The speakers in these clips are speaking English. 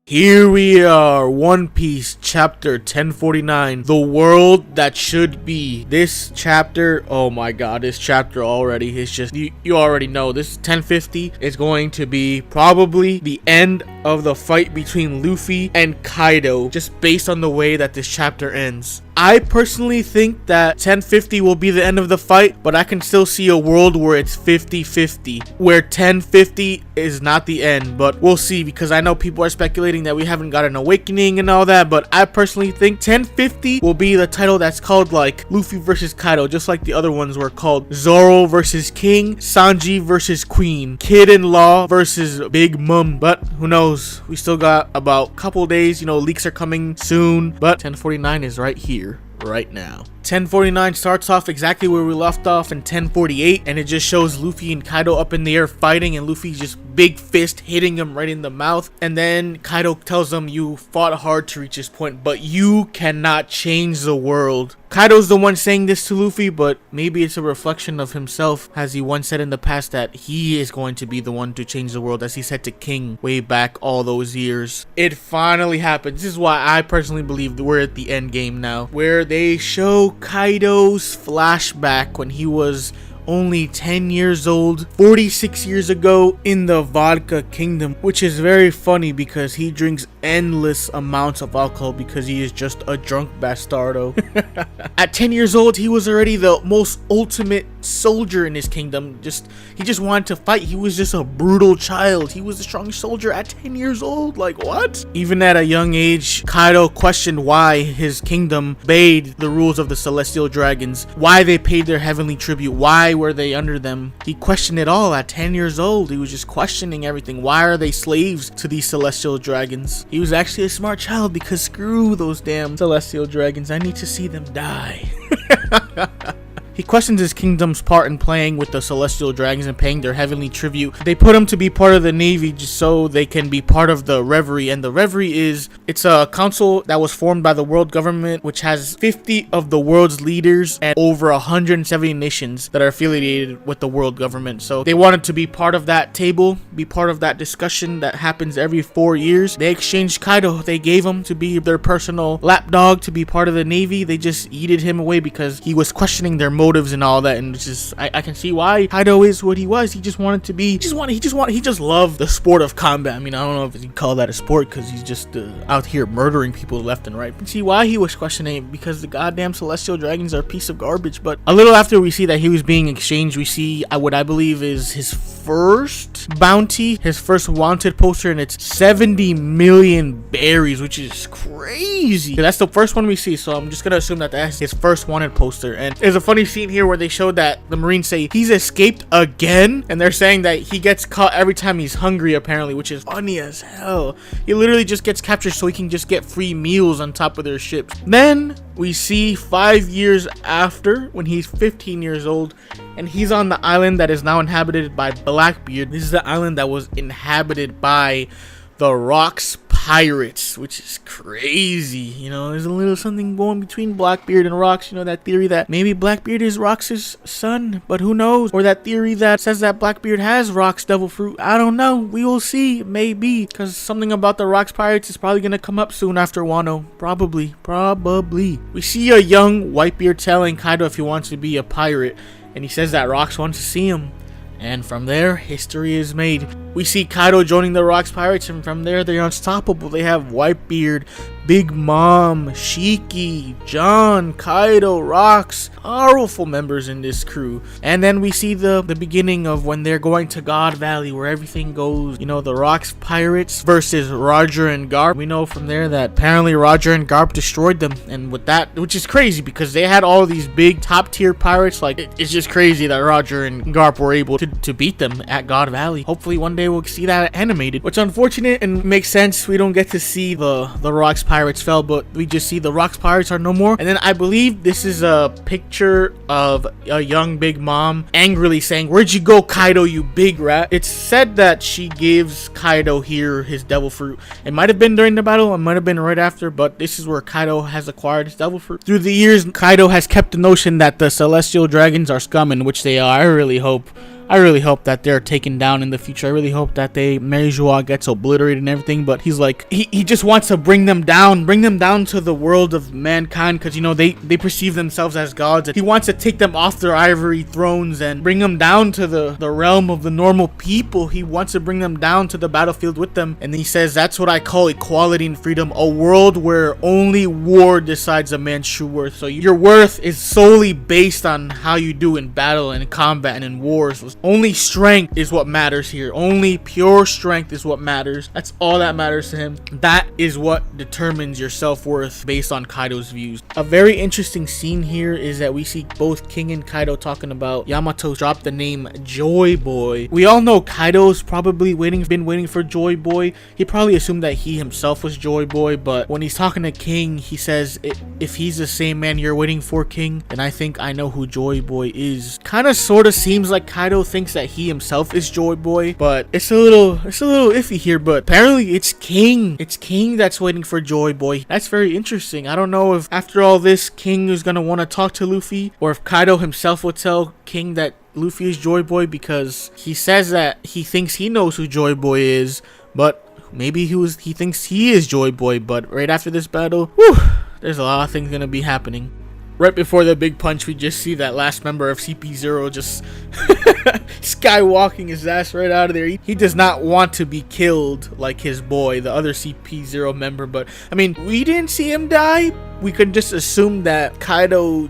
Here we are, One Piece chapter 1049, the world that should be. This chapter, oh my god, this chapter already is just, you already know, this 1050 is going to be probably the end of the fight between Luffy and Kaido, just based on the way that this chapter ends. I personally think that 1050 will be the end of the fight, but I can still see a world where it's 50-50, where 1050 is not the end, but we'll see, because I know people are speculating that we haven't got an awakening and all that, but I personally think 1050 will be the title that's called like Luffy versus Kaido, just like the other ones were called Zoro versus King, Sanji versus Queen, Kid-in-Law versus Big Mom, but who knows, we still got about a couple days, leaks are coming soon, but 1049 is right here. Right now. 1049 starts off exactly where we left off in 1048, and it just shows Luffy and Kaido up in the air fighting, and Luffy just big fist hitting him right in the mouth, and then Kaido tells him, you fought hard to reach this point, but you cannot change the world. Kaido's the one saying this to Luffy, but maybe it's a reflection of himself, as he once said in the past that he is going to be the one to change the world, as he said to King way back all those years. It finally happened. This is why I personally believe that we're at the end game now, where they show Kaido's flashback when he was only 10 years old, 46 years ago in the Vodka Kingdom, which is very funny because he drinks endless amounts of alcohol because he is just a drunk bastardo. At 10 years old, he was already the most ultimate soldier in his kingdom. He just wanted to fight. He was just a brutal child. He was a strong soldier at 10 years old. Like, what? Even at a young age, Kaido questioned why his kingdom obeyed the rules of the Celestial Dragons, why they paid their heavenly tribute, why were they under them. He questioned it all at 10 years old. He was just questioning everything. Why are they slaves to these Celestial Dragons? He was actually a smart child, because screw those damn Celestial Dragons. I need to see them die. He questions his kingdom's part in playing with the Celestial Dragons and paying their heavenly tribute. They put him to be part of the Navy just so they can be part of the Reverie. And the Reverie it's a council that was formed by the world government, which has 50 of the world's leaders and over 170 nations that are affiliated with the world government. So they wanted to be part of that table, be part of that discussion that happens every 4 years. They exchanged Kaido. They gave him to be their personal lapdog to be part of the Navy. They just yeeted him away because he was questioning their motives and all that, and it's just I can see why Kaido is what he was. He just wanted to be, he just loved the sport of combat. I mean, I don't know if you call that a sport, because he's just out here murdering people left and right. But see why he was questioning, because the goddamn Celestial Dragons are a piece of garbage. But a little after we see that he was being exchanged, we see what I believe is his first bounty, his first wanted poster, and it's 70 million berries, which is crazy. That's the first one we see, so I'm just gonna assume that that's his first wanted poster. And there's a funny scene here where they showed that the Marines say he's escaped again, and they're saying that he gets caught every time he's hungry, apparently, which is funny as hell. He literally just gets captured so he can just get free meals on top of their ships. Then we see 5 years after, when he's 15 years old, and he's on the island that is now inhabited by Blackbeard. This is the island that was inhabited by the Rocks Pirates, which is crazy. There's a little something going between Blackbeard and Rocks. That theory that maybe Blackbeard is Rocks' son, but who knows? Or that theory that says that Blackbeard has Rocks devil fruit. I don't know. We will see. Maybe, because something about the Rocks Pirates is probably gonna come up soon after Wano. Probably. We see a young Whitebeard telling Kaido if he wants to be a pirate, and he says that Rocks wants to see him. And from there, history is made. We see Kaido joining the Rocks Pirates, and from there, they're unstoppable. They have Whitebeard, Big Mom, Shiki, John, Kaido, Rocks, powerful members in this crew. And then we see the beginning of when they're going to God Valley, where everything goes, the Rocks Pirates versus Roger and Garp. We know from there that apparently Roger and Garp destroyed them, and with that, which is crazy because they had all these big top tier pirates. Like, it's just crazy that Roger and Garp were able to beat them at God Valley. Hopefully one day we'll see that animated, which unfortunate and makes sense. We don't get to see the Rocks Pirates fell, but we just see the Rocks Pirates are no more. And then I believe this is a picture of a young Big Mom angrily saying, "Where'd you go, Kaido, you big rat?" It's said that she gives Kaido here his devil fruit. It might have been during the battle, it might have been right after, but this is where Kaido has acquired his devil fruit. Through the years, Kaido has kept the notion that the Celestial Dragons are scum, in which they are. I really hope I really hope that they're taken down in the future. I really hope that Meijua gets obliterated and everything, but he's like, he just wants to bring them down to the world of mankind, because, you know, they perceive themselves as gods. And he wants to take them off their ivory thrones and bring them down to the realm of the normal people. He wants to bring them down to the battlefield with them. And he says, that's what I call equality and freedom, a world where only war decides a man's true worth. So your worth is solely based on how you do in battle and in combat and in wars. Only strength is what matters here. Only pure strength is what matters. That's all that matters to him. That is what determines your self-worth based on Kaido's views. A very interesting scene here is that we see both King and Kaido talking about Yamato dropped the name Joy Boy. We all know Kaido's probably been waiting for Joy Boy. He probably assumed that he himself was Joy Boy, but when he's talking to King, he says, if he's the same man you're waiting for, King, then I think I know who Joy Boy is. Kind of sort of seems like Kaido thinks that he himself is Joy Boy, but it's a little iffy here. But apparently it's King that's waiting for Joy Boy. That's very interesting. I don't know if after all this King is gonna want to talk to Luffy, or if Kaido himself would tell King that Luffy is Joy Boy, because he says that he thinks he knows who Joy Boy is, but maybe he thinks he is Joy Boy. But right after this battle, there's a lot of things gonna be happening. Right before the big punch, we just see that last member of CP0 just skywalking his ass right out of there. He does not want to be killed like his boy, the other CP0 member. But I mean, we didn't see him die. We could just assume that Kaido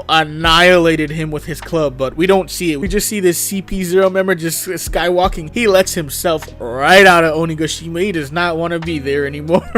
annihilated him with his club, but we don't see it. We just see this CP0 member just skywalking. He lets himself right out of Onigashima. He does not want to be there anymore.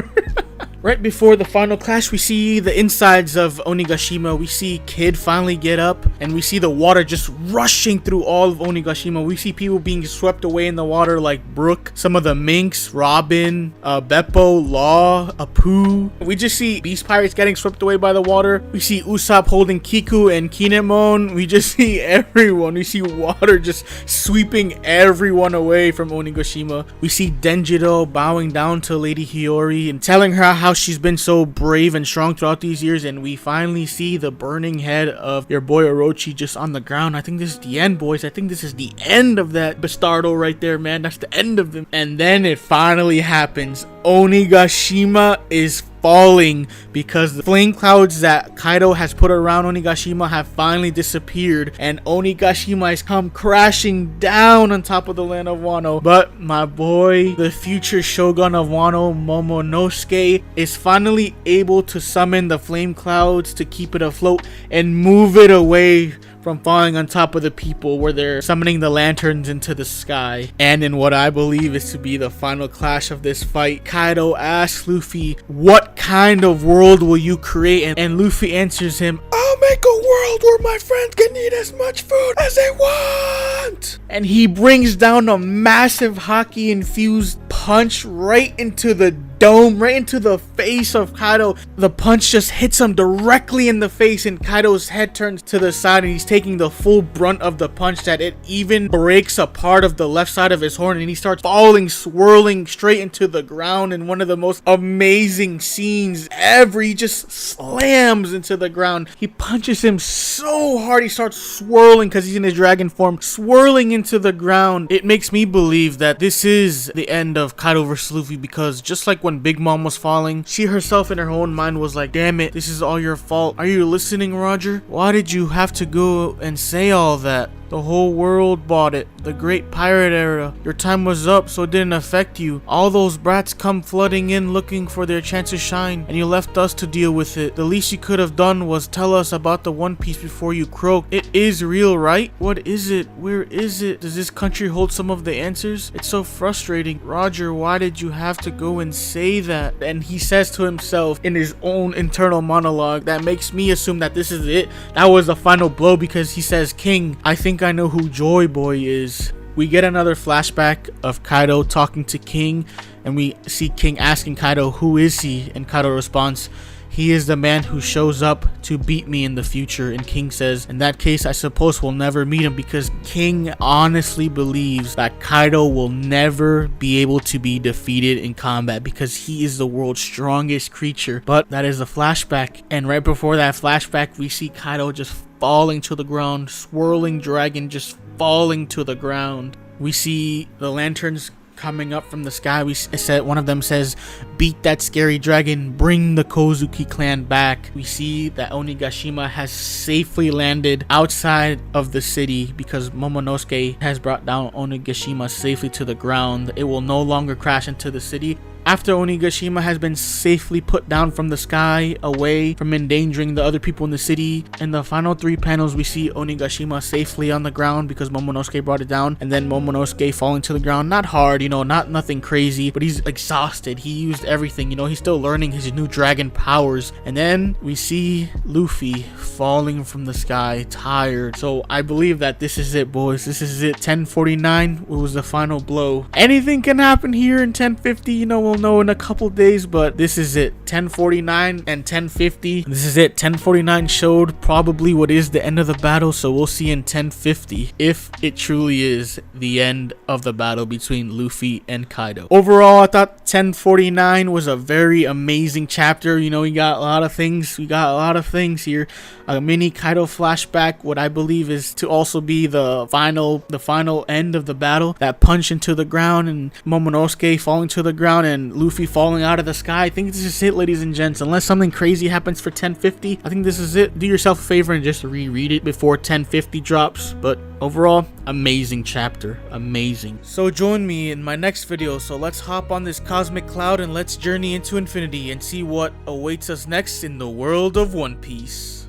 Right before the final clash, we see the insides of Onigashima. We see Kid finally get up, and we see the water just rushing through all of Onigashima. We see people being swept away in the water like Brook, some of the Minks, Robin, Beppo, Law, Apu. We just see Beast Pirates getting swept away by the water. We see Usopp holding Kiku and Kinemon. We just see everyone. We see water just sweeping everyone away from Onigashima. We see Denjiro bowing down to Lady Hiyori and telling her how she's been so brave and strong throughout these years. And we finally see the burning head of your boy Orochi just on the ground. I think this is the end, boys. I think this is the end of that Bastardo right there, man. That's the end of him. And then it finally happens. Onigashima is falling because the flame clouds that Kaido has put around Onigashima have finally disappeared, and Onigashima has come crashing down on top of the land of Wano. But my boy, the future Shogun of Wano, Momonosuke, is finally able to summon the flame clouds to keep it afloat and move it away from falling on top of the people, where they're summoning the lanterns into the sky. And in what I believe is to be the final clash of this fight, Kaido asks Luffy, what kind of world will you create? And Luffy answers him, I'll make a world where my friends can eat as much food as they want. And he brings down a massive hockey infused punch right into the dome, right into the face of Kaido. The punch just hits him directly in the face, and Kaido's head turns to the side, and he's taking the full brunt of the punch, that it even breaks a part of the left side of his horn, and he starts falling, swirling straight into the ground in one of the most amazing scenes ever. He just slams into the ground. He punches him so hard, he starts swirling because he's in his dragon form, swirling into the ground. It makes me believe that this is the end of Kaido versus Luffy, because just like when Big Mom was falling, she herself in her own mind was like, damn it, this is all your fault. Are you listening, Roger? Why did you have to go and say all that? The whole world bought it. The great pirate era. Your time was up, so it didn't affect you. All those brats come flooding in looking for their chance to shine, and you left us to deal with it. The least you could have done was tell us about the One Piece before you croaked. It is real, right? What is it? Where is it? Does this country hold some of the answers? It's so frustrating. Roger, why did you have to go and say that? And he says to himself in his own internal monologue that makes me assume that this is it. That was the final blow, because he says, King, I think I know who Joy Boy is. We get another flashback of Kaido talking to King, and we see King asking Kaido, who is he? And Kaido responds, he is the man who shows up to beat me in the future. And King says, in that case, I suppose we'll never meet him, because King honestly believes that Kaido will never be able to be defeated in combat, because he is the world's strongest creature. But that is a flashback, and right before that flashback, we see Kaido just falling to the ground. Swirling dragon just falling to the ground. We see the lanterns coming up from the sky. One of them says, "Beat that scary dragon, bring the Kozuki clan back." We see that Onigashima has safely landed outside of the city because Momonosuke has brought down Onigashima safely to the ground. It will no longer crash into the city. After Onigashima has been safely put down from the sky, away from endangering the other people in the city, in the final 3 panels we see Onigashima safely on the ground because Momonosuke brought it down, and then Momonosuke falling to the ground. Not hard, not nothing crazy, but he's exhausted. He used everything, he's still learning his new dragon powers. And then we see Luffy falling from the sky, tired. So I believe that this is it, boys. This is it. 1049 was the final blow. Anything can happen here in 1050, we'll know in a couple days, but this is it. 1049 and 1050, this is it. 1049 showed probably what is the end of the battle, so we'll see in 1050 if it truly is the end of the battle between Luffy and Kaido. Overall, I thought 1049 was a very amazing chapter. We got a lot of things. Here. A mini Kaido flashback, what I believe is to also be the final end of the battle. That punch into the ground and Momonosuke falling to the ground and Luffy falling out of the sky. I think this is it, ladies and gents. Unless something crazy happens for 1050, I think this is it. Do yourself a favor and just reread it before 1050 drops. But overall, amazing chapter. Amazing. So join me in my next video. So let's hop on this cosmic cloud and let's journey into infinity and see what awaits us next in the world of One Piece.